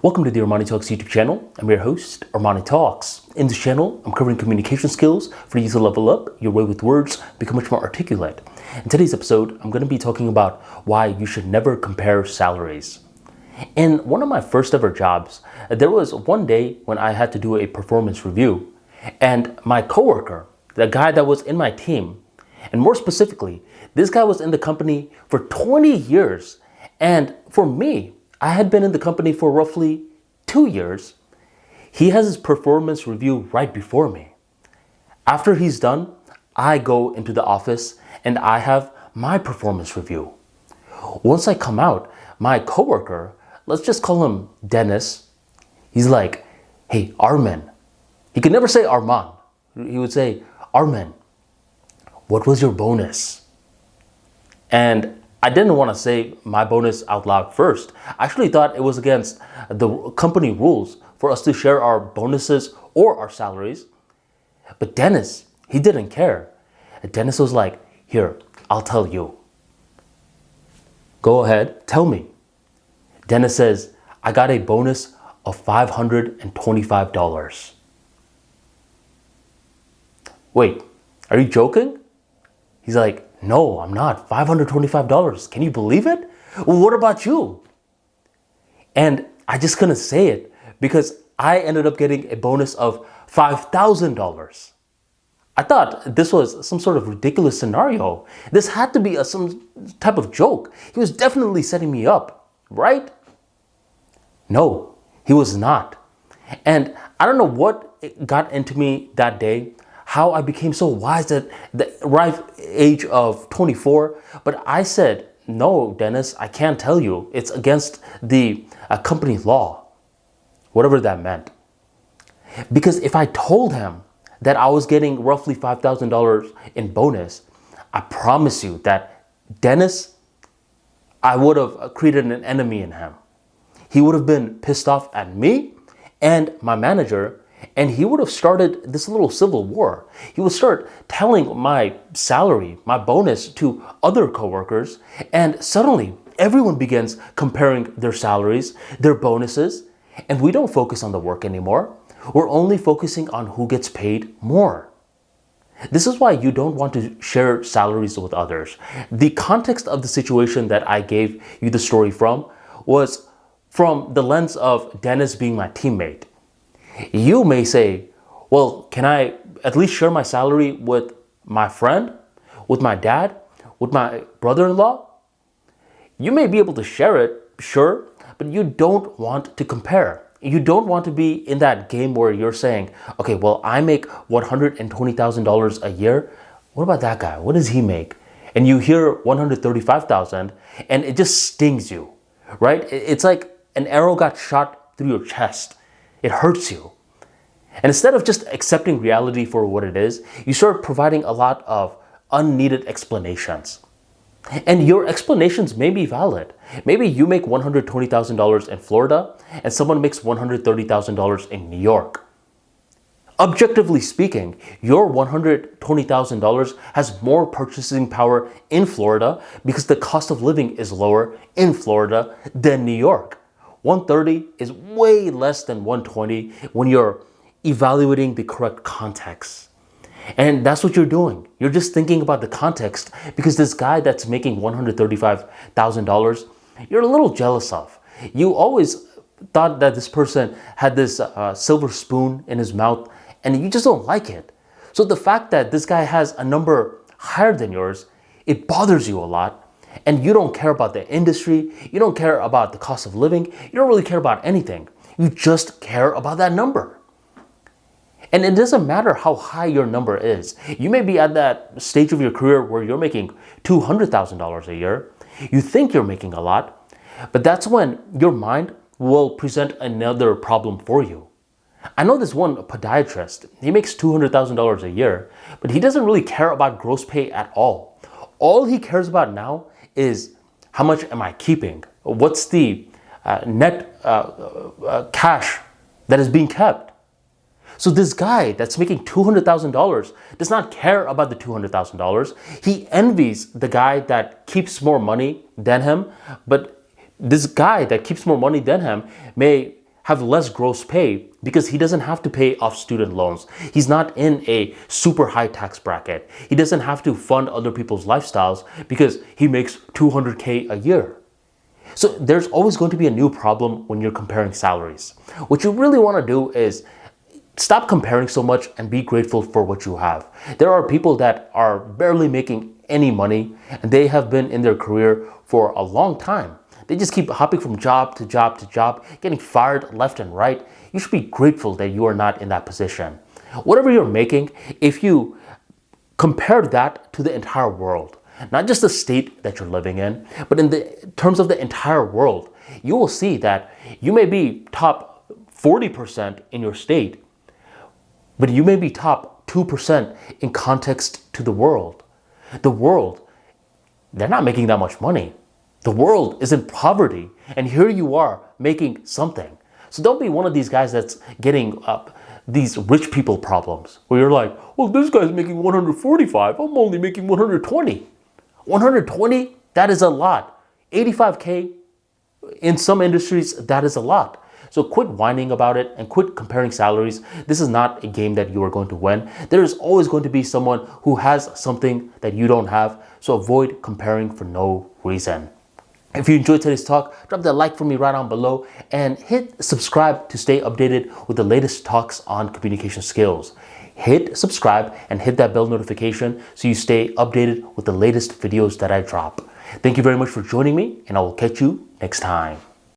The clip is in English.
Welcome to the ArmaniTalks YouTube channel. I'm your host, ArmaniTalks. In this channel, I'm covering communication skills for you to level up your way with words, become much more articulate. In today's episode, I'm going to be talking about why you should never compare salaries. In one of my first ever jobs, there was one day when I had to do a performance review, and my coworker, the guy that was in my team, and more specifically, this guy was in the company for 20 years, and for me, I had been in the company for roughly 2 years. He has his performance review right before me. After he's done, I go into the office and I have my performance review. Once I come out, my coworker, let's just call him Dennis, he's like, "Hey, Arman." He could never say Arman. He would say, "Arman, what was your bonus?" And I didn't want to say my bonus out loud first. I actually thought it was against the company rules for us to share our bonuses or our salaries. But Dennis, he didn't care. Dennis was like, "Here, I'll tell you." "Go ahead, tell me." Dennis says, "I got a bonus of $525. "Wait, are you joking?" He's like, "No, I'm not. $525. Can you believe it? Well, what about you?" And I just couldn't say it because I ended up getting a bonus of $5,000. I thought this was some sort of ridiculous scenario. This had to be some type of joke. He was definitely setting me up, right? No, he was not. And I don't know what got into me that day, how I became so wise at the ripe age of 24. But I said, "No, Dennis, I can't tell you. It's against the company law," whatever that meant. Because if I told him that I was getting roughly $5,000 in bonus, I promise you that Dennis, I would have created an enemy in him. He would have been pissed off at me and my manager, and he would have started this little civil war. He would start telling my salary, my bonus to other coworkers, and suddenly everyone begins comparing their salaries, their bonuses, and we don't focus on the work anymore. We're only focusing on who gets paid more. This is why you don't want to share salaries with others. The context of the situation that I gave you the story from was from the lens of Dennis being my teammate. You may say, "Well, can I at least share my salary with my friend, with my dad, with my brother-in-law?" You may be able to share it, sure, but you don't want to compare. You don't want to be in that game where you're saying, "Okay, well, I make $120,000 a year. What about that guy? What does he make?" And you hear $135,000 and it just stings you, right? It's like an arrow got shot through your chest. It hurts you. And instead of just accepting reality for what it is, you start providing a lot of unneeded explanations. And your explanations may be valid. Maybe you make $120,000 in Florida and someone makes $130,000 in New York. Objectively speaking, your $120,000 has more purchasing power in Florida because the cost of living is lower in Florida than New York. 130 is way less than 120 when you're evaluating the correct context. And that's what you're doing. You're just thinking about the context because this guy that's making $135,000, you're a little jealous of. You always thought that this person had this silver spoon in his mouth and you just don't like it. So the fact that this guy has a number higher than yours, it bothers you a lot. And you don't care about the industry, you don't care about the cost of living, you don't really care about anything. You just care about that number. And it doesn't matter how high your number is. You may be at that stage of your career where you're making $200,000 a year. You think you're making a lot, but that's when your mind will present another problem for you. I know this one podiatrist, he makes $200,000 a year, but he doesn't really care about gross pay at all. All he cares about now is how much am I keeping? What's the net cash that is being kept? So this guy that's making $200,000 does not care about the $200,000. He envies the guy that keeps more money than him, but this guy that keeps more money than him may have less gross pay because he doesn't have to pay off student loans. He's not in a super high tax bracket. He doesn't have to fund other people's lifestyles because he makes $200K a year. So there's always going to be a new problem when you're comparing salaries. What you really want to do is stop comparing so much and be grateful for what you have. There are people that are barely making any money and they have been in their career for a long time. They just keep hopping from job to job to job, getting fired left and right. You should be grateful that you are not in that position. Whatever you're making, if you compare that to the entire world, not just the state that you're living in, but in the terms of the entire world, you will see that you may be top 40% in your state, but you may be top 2% in context to the world. The world, they're not making that much money. The world is in poverty, and here you are making something. So don't be one of these guys that's getting these rich people problems, where you're like, well, this guy's making 145, I'm only making 120. 120, that is a lot. 85K, in some industries, that is a lot. So quit whining about it and quit comparing salaries. This is not a game that you are going to win. There is always going to be someone who has something that you don't have. So avoid comparing for no reason. If you enjoyed today's talk, drop that like for me right down below and hit subscribe to stay updated with the latest talks on communication skills. Hit subscribe and hit that bell notification so you stay updated with the latest videos that I drop. Thank you very much for joining me, and I will catch you next time.